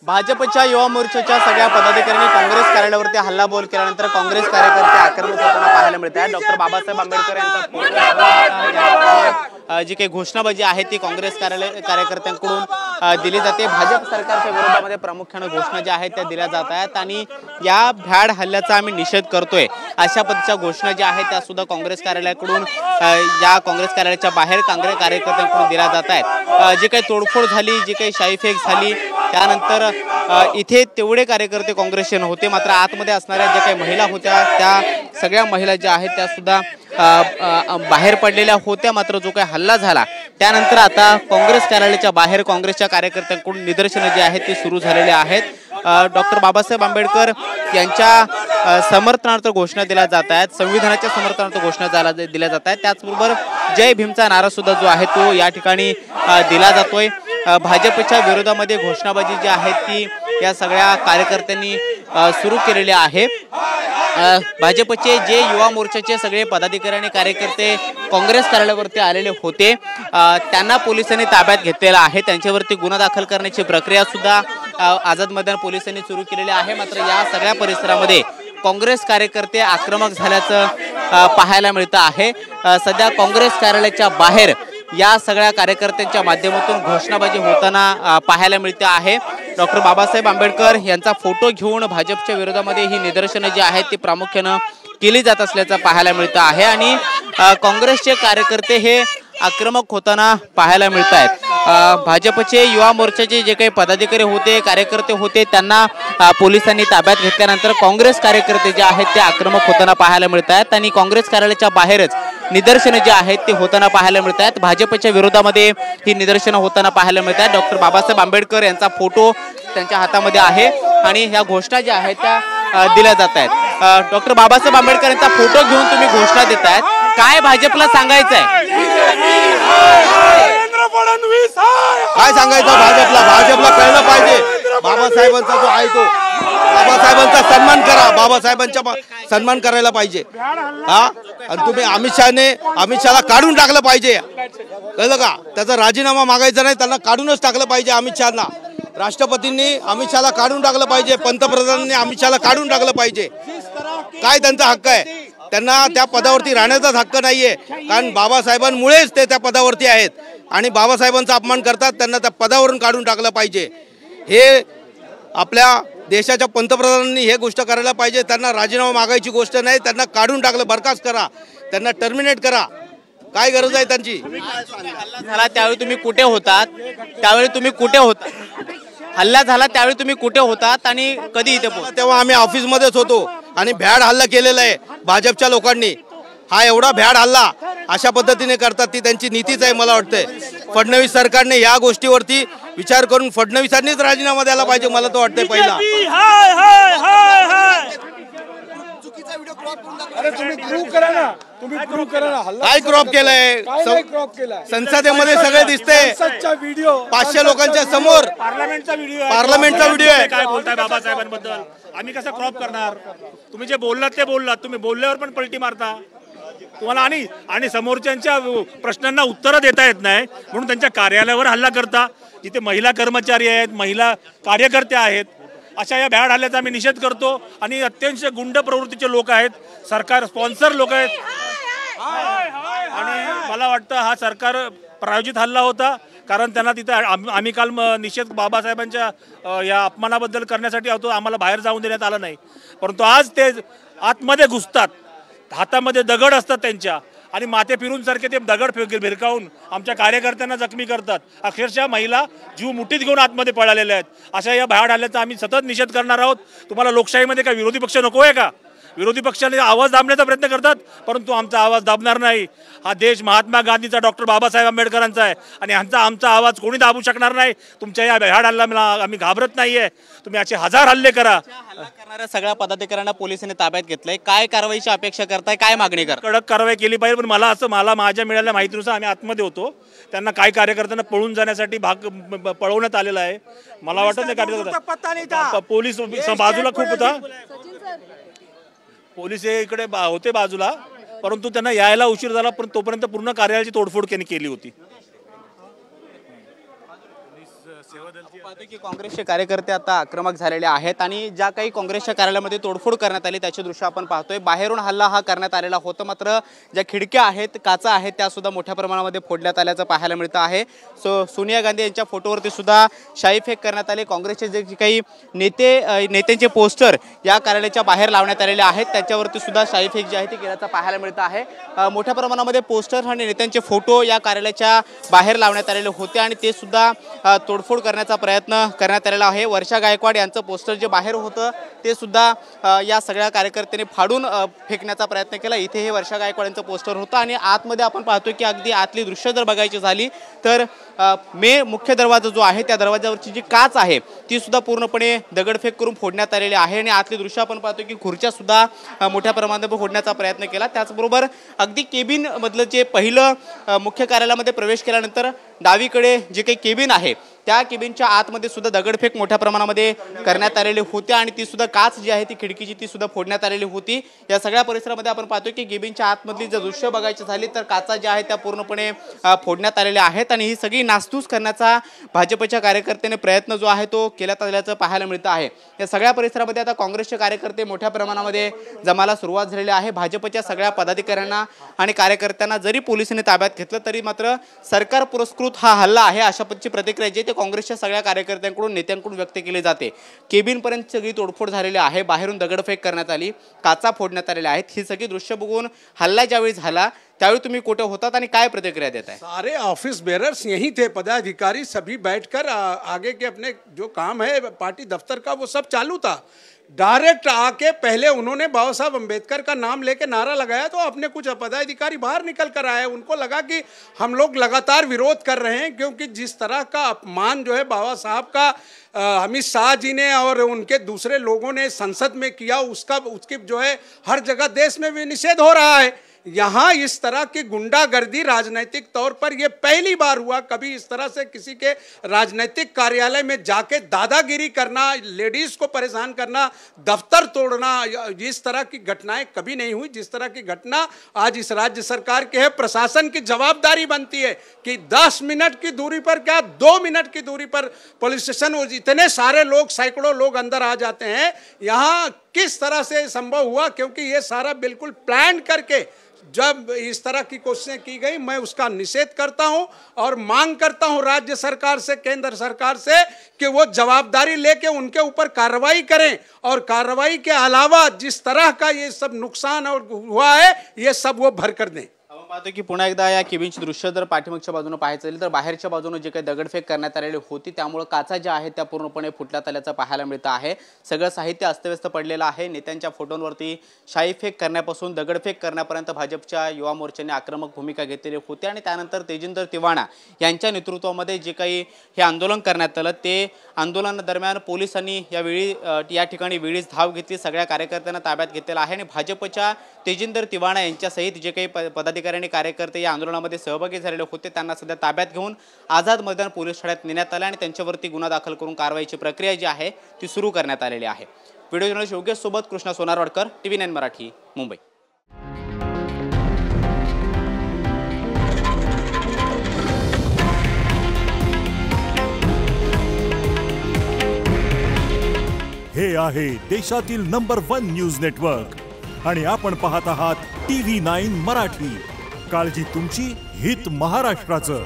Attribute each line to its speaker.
Speaker 1: भाजपच्या युवा मोर्चाच्या सगळ्या पदाधिकाऱ्यांनी काँग्रेस कार्यालयावरती हल्लाबोल केल्यानंतर काँग्रेस कार्यकर्ते आक्रमक होताना पाहायला मिळत आहेत। डॉक्टर बाबासाहेब आंबेडकर यांचा जी काही घोषणाबाजी आहे ती काँग्रेस कार्यकर्त्यांकडून दिली जाते। भाजप सरकारच्या विरोधामध्ये प्रामुख्याने घोषणा ज्या आहेत त्या दिल्या जात आहेत आणि या भ्याड हल्ल्याचा आम्ही निषेध करतोय अशा पद्धतीच्या घोषणा ज्या आहेत त्या सुद्धा काँग्रेस कार्यालयाकडून या काँग्रेस कार्यालयाच्या बाहेर काँग्रेस कार्यकर्त्यांकडून दिल्या जात आहेत। जी काही तोडफोड झाली, जी काही शाईफेक झाली, त्यानंतर इथे तेवढे कार्यकर्ते काँग्रेसचे नव्हते, मात्र आतमध्ये असणाऱ्या ज्या काही महिला होत्या त्या सगळ्या महिला ज्या आहेत त्या सुद्धा बाहेर पडलेल्या होत्या। मात्र जो काही हल्ला झाला त्यानंतर आता काँग्रेस कार्यालयाच्या बाहेर काँग्रेसच्या कार्यकर्त्यांकडून निदर्शनं जी आहेत ती सुरू झालेली आहेत। डॉक्टर बाबासाहेब आंबेडकर यांच्या समर्थनार्थ घोषणा दिल्या जात आहेत, संविधानाच्या समर्थनार्थ घोषणा दिल्या जात आहेत। त्याचबरोबर जय भीमचा नारा सुद्धा जो आहे तो या ठिकाणी दिला जातोय। भाजपच्या विरोधामध्ये घोषणाबाजी जी आहे ती या सगळ्या कार्यकर्त्यांनी सुरू केलेली आहे। भाजपचे जे युवा मोर्चाचे सगळे पदाधिकारी आणि कार्यकर्ते काँग्रेस कार्यालयावरती आलेले होते त्यांना पोलिसांनी ताब्यात घेतलेला आहे। त्यांच्यावरती गुन्हा दाखल करण्याची प्रक्रिया सुद्धा आझाद मैदान पोलिसांनी सुरू केलेली आहे। मात्र या सगळ्या परिसरामध्ये काँग्रेस कार्यकर्ते आक्रमक झाल्याचं पाहायला मिळतं आहे। सध्या काँग्रेस कार्यालयाच्या बाहेर या सगळ्या कार्यकर्त्यांच्या माध्यमातून घोषणाबाजी होताना पाहायला मिळते आहे। डॉक्टर बाबासाहेब आंबेडकर यांचा फोटो घेऊन भाजपच्या विरोधामध्ये ही निदर्शनं जी आहेत ती प्रामुख्यानं केली जात असल्याचं पाहायला मिळतं आहे आणि काँग्रेसचे कार्यकर्ते हे आक्रमक होताना पाहायला मिळत आहेत। भाजपचे युवा मोर्चाचे जे काही पदाधिकारी होते, कार्यकर्ते होते, त्यांना पोलिसांनी ताब्यात घेतल्यानंतर काँग्रेस कार्यकर्ते जे आहेत ते आक्रमक होताना पाहायला मिळत आहेत आणि काँग्रेस कार्यालयाच्या बाहेरच निदर्शनं जे आहेत ते होताना पाहायला मिळत आहेत। भाजपच्या विरोधामध्ये ही निदर्शनं होताना पाहायला मिळत आहेत। डॉक्टर बाबासाहेब आंबेडकर यांचा फोटो त्यांच्या हातामध्ये आहे आणि ह्या घोषणा ज्या आहेत त्या दिल्या जात आहेत। डॉक्टर बाबासाहेब आंबेडकर यांचा फोटो घेऊन तुम्ही घोषणा देत आहेत, काय भाजपला सांगायचं आहे?
Speaker 2: काय सांगायचं भाजपला कळलं पाहिजे बाबासाहेबांचा जो आहे तो बाबासाहेबांचा सन्मान करा, बाबासाहेबांचा सन्मान करायला पाहिजे। आणि तुम्ही अमित शहाला काढून टाकलं पाहिजे, कळलं का? त्याचा राजीनामा मागायचा नाही, त्यांना काढूनच टाकलं पाहिजे अमित शहाना। राष्ट्रपतींनी अमित शहाला काढून टाकलं पाहिजे, पंतप्रधानांनी अमित शहाला काढून टाकलं पाहिजे। काय त्यांचा हक्क आहे? त्यांना त्या पदावरती राहण्याचाच हक्क नाहीये, कारण बाबासाहेबांमुळेच ते त्या पदावरती आहेत आणि बाबासाहेबांचा अपमान करतात, त्यांना त्या पदावरून काढून टाकलं पाहिजे। हे आपल्या देशाच्या पंतप्रधानांनी हे गोष्ट करायला पाहिजे। त्यांना राजीनामा मागायची गोष्ट नाही, त्यांना काढून टाकलं, बरखास्त करा, त्यांना टर्मिनेट करा। काय गरज आहे त्यांची?
Speaker 1: झाला त्यावेळी तुम्ही कुठे होतात? हल्ला झाला त्यावेळी तुम्ही कुठे होतात आणि कधी इथे पोहोचला?
Speaker 2: तेव्हा आम्ही ऑफिसमध्येच होतो आणि भ्याड हल्ला केलेला आहे भाजपच्या लोकांनी। हा एवढा भ्याड हल्ला अशा पद्धतीने करतात ती त्यांची नीतीच आहे। मला वाटतंय फडणवीस सरकारने या गोष्टीवरती विचार करून फडणवीसांनीच राजीनामा द्यायला पाहिजे, मला तर वाटतंय पहिला। काय क्रॉप केलंय? संसदेमध्ये सगळे दिसते, 500 लोकांच्या समोर पार्लमेंटचा व्हिडिओ आहे।
Speaker 3: काय बोलताय बाबासाहेबांबद्दल? आम्ही कसं क्रॉप करणार? तुम्ही जे बोललात ते बोललात, तुम्ही बोलल्यावर पण पलटी मारता तुम्हाला आणि समोरच्यांच्या प्रश्नांना उत्तरं देता येत नाही म्हणून त्यांच्या कार्यालयावर हल्ला करता, जिथे महिला कर्मचारी आहेत, महिला कार्यकर्ते आहेत। अशा या भ्याड हल्ल्याचा आम्ही निषेध करतो आणि अत्यंत गुंड प्रवृत्तीचे लोक आहेत, सरकार स्पॉन्सर लोक आहेत आणि मला वाटतं हा सरकार प्रायोजित हल्ला होता, कारण त्यांना तिथं आम्ही काल निषेध बाबासाहेबांच्या या अपमानाबद्दल करण्यासाठी होतो, आम्हाला बाहेर जाऊन देण्यात आलं नाही, परंतु आज ते आतमध्ये घुसतात, हातामध्ये दगड असतात त्यांच्या आणि माथे फिरून सारखे ते दगड भिरकावून आमच्या कार्यकर्त्यांना जखमी करतात। अक्षरशः महिला जीव मुठीत घेऊन आतमध्ये पळालेल्या आहेत। अशा या भ्याड हल्ल्याचा आम्ही सतत निषेध करणार आहोत। तुम्हाला लोकशाहीमध्ये काय विरोधी पक्ष नको आहे का? विरोधी पक्षाने आवाज दाबण्याचा प्रयत्न करतात, परंतु आमचा आवाज दाबणार नाही। हा देश महात्मा गांधीचा, डॉक्टर बाबासाहेब आंबेडकरांचा आहे आणि आमचा आवाज कोणी दाबू शकणार नाही। तुमच्या या भ्याड हल्ल्याला आम्ही घाबरत नाहीये, तुम्ही असे हजार हल्ले करा।
Speaker 1: करणाऱ्या सगळ्या पदाधिकाऱ्यांना पोलिसांनी ताब्यात घेतलंय, काय कारवाईची अपेक्षा करताय, काय मागणी करताय?
Speaker 3: कडक कारवाई केली पाहिजे, पण मला माझ्या मिळालेल्या माहितीनुसार आम्ही आतमध्ये होतो, त्यांना काही कार्यकर्त्यांना पळून जाण्यासाठी पळवण्यात आलेला आहे। मला वाटत नाही कार्यकर्ता पोलीस बाजूला खूप होता, पोलीस इकडे होते बाजूला, परंतु त्यांना यायला उशीर झाला, पण तोपर्यंत पूर्ण कार्यालयाची तोडफोड केली होती।
Speaker 1: पाहतो की काँग्रेसचे कार्यकर्ते आता आक्रमक झालेले आहेत आणि ज्या काही काँग्रेसच्या कार्यालयामध्ये तोडफोड करण्यात आली त्याचे दृश्य आपण पाहतोय. बाहेरून हल्ला हा करण्यात आलेला होता, मात्र ज्या खिडक्या आहेत, काचा आहेत, त्या सुद्धा मोठ्या प्रमाणामध्ये फोडण्यात आल्याचं पाहायला मिळतं आहे. सोनिया गांधी यांच्या फोटोवरती सुद्धा शाईफेक करण्यात आले. काँग्रेसचे जे काही नेत्यांचे पोस्टर या कार्यालयाच्या बाहेर लावण्यात आलेले आहेत त्याच्यावरती सुद्धा शाईफेक जी आहे ती केल्याचं पाहायला मिळतं आहे. मोठ्या प्रमाणामध्ये पोस्टर आणि नेत्यांचे फोटो या कार्यालयाच्या बाहेर लावण्यात आलेले होते आणि ते सुद्धा तोडफोड करण्याचा प्रयत्न करण्यात आलेला आहे. वर्षा गायकवाड यांचं पोस्टर जे बाहेर होतं ते सुद्धा या सगळ्या कार्यकर्त्यांनी फाडून फेकण्याचा प्रयत्न केला. इथे हे वर्षा गायकवाड यांचं पोस्टर होतं आणि आतमध्ये आपण पाहतो की अगदी आतली दृश्य जर बघायची झाली तर मुख्य दरवाजा जो आहे त्या दरवाजावरची जी काच आहे ती सुद्धा पूर्णपणे दगडफेक करून फोडण्यात आलेली आहे आणि आतली दृश्य आपण पाहतो की खुर्च्या सुद्धा मोठ्या प्रमाणात फोडण्याचा प्रयत्न केला. त्याचबरोबर अगदी केबिन मधलं जे पहिलं मुख्य कार्यालयामध्ये प्रवेश केल्यानंतर डावीकडे जे काही केबिन आहे त्या केबिनच्या आतमध्ये सुद्धा दगडफेक मोठ्या प्रमाणामध्ये करण्यात आलेली होती आणि ती सुद्धा काच जी आहे ती खिडकीची ती सुद्धा फोडण्यात आलेली होती. या सगळ्या परिसरामध्ये आपण पाहतो की केबिनच्या आतमधली जर दृश्य बघायची झाली तर काचा ज्या आहेत त्या पूर्णपणे फोडण्यात आलेल्या आहेत आणि ही सगळी नासधूस करण्याचा भाजपच्या कार्यकर्त्यांनी प्रयत्न जो आहे तो केला आल्याचं पाहायला मिळतं आहे. या सगळ्या परिसरामध्ये आता काँग्रेसचे कार्यकर्ते मोठ्या प्रमाणामध्ये जमायला सुरुवात झालेली आहे. भाजपच्या सगळ्या पदाधिकाऱ्यांना आणि कार्यकर्त्यांना जरी पोलिसांनी ताब्यात घेतलं तरी मात्र सरकार पुरस्कृत हा हल्ला आहे अशा पद्धतीची प्रतिक्रिया जी ते काँग्रेसच्या सगळ्या कार्यकर्त्यांकडून नेत्यांकडून व्यक्त केली जाते. केबिनपर्यंत सगळी तोडफोड झालेली आहे, बाहेरून दगडफेक करण्यात आली, काचा फोडण्यात आलेल्या आहेत. ही सगळी दृश्य बघून हल्ला ज्यावेळी झाला त्यावेळी तुम्ही कुठे होतात आणि काय प्रतिक्रिया देताय?
Speaker 4: सारे ऑफिस बेरर्स यहीं थे, पदाधिकारी सभी बैठकर आगे के अपने जो काम है पार्टी दफ्तर का वो सब चालू था. डायरेक्ट आके पहले उन्होंने बाबा साहब अम्बेडकर का नाम लेके नारा लगाया तो अपने कुछ पदाधिकारी बाहर निकल कर आए. उनको लगा कि हम लोग लगातार विरोध कर रहे हैं क्योंकि जिस तरह का अपमान जो है बाबा साहब का अमित शाह जी ने और उनके दूसरे लोगों ने संसद में किया उसकी जो है हर जगह देश में भी निषेध हो रहा है. यहाँ इस तरह की गुंडागर्दी राजनीतिक तौर पर ये पहली बार हुआ. कभी इस तरह से किसी के राजनीतिक कार्यालय में जाके दादागिरी करना, लेडीज को परेशान करना, दफ्तर तोड़ना, इस तरह की घटनाएं कभी नहीं हुई. जिस तरह की घटना आज इस राज्य सरकार के है, प्रशासन की जवाबदारी बनती है कि 10 मिनट की दूरी पर क्या 2 मिनट की दूरी पर पुलिस स्टेशन, इतने सारे लोग, सैकड़ों लोग अंदर आ जाते हैं. यहाँ किस तरह से संभव हुआ? क्योंकि ये सारा बिल्कुल प्लान करके जब इस तरह की कोशिशें की गई, मैं उसका निषेध करता हूं और मांग करता हूं राज्य सरकार से, केंद्र सरकार से कि वो जवाबदारी लेके उनके ऊपर कार्रवाई करें और कार्रवाई के अलावा जिस तरह का ये सब नुकसान और हुआ है ये सब वो भर कर दें.
Speaker 1: आपण पाहतो की पुन्हा एकदा या केबिनची दृश्य जर पाठीमागच्या बाजूने पाहायचं झालं तर बाहेरच्या बाजूने जे काही दगडफेक करण्यात आलेली होती त्यामुळे काचा ज्या आहेत त्या पूर्णपणे फुटण्यात आल्याचं पाहायला मिळतं आहे. सगळं साहित्य अस्तव्यस्त पडलेलं आहे. नेत्यांच्या फोटोंवरती शाईफेक करण्यापासून दगडफेक करण्यापर्यंत भाजपच्या युवा मोर्चाने आक्रमक भूमिका घेतलेली होती आणि त्यानंतर तेजिंदर तिवाणा यांच्या नेतृत्वामध्ये जे काही हे आंदोलन करण्यात आलं ते आंदोलनादरम्यान पोलिसांनी या ठिकाणी वेळीच धाव घेतली, सगळ्या कार्यकर्त्यांना ताब्यात घेतलेलं आहे आणि भाजपच्या तेजिंदर तिवाणा यांच्यासहित जे काही पदाधिकारी आणि कार्यकर्ते या आंदोलनामध्ये सहभागी झालेले होते त्यांना सध्या ताब्यात घेऊन आझाद मैदान पोलीस ठाण्यात नेण्यात आले आणि त्यांच्यावरती गुन्हा दाखल करून कारवाईची प्रक्रिया जी आहे ती सुरू करण्यात आलेली आहे. व्हिडिओ जर्नलिस्ट योगेश सोबत कृष्णा सोनारवाडकर, TV9 मराठी, मुंबई.
Speaker 5: हे आहे देशातील नंबर 1 न्यूज नेटवर्क आणि आपण पाहत आहात TV9 मराठी. काळजी तुमची, हित महाराष्ट्राचं.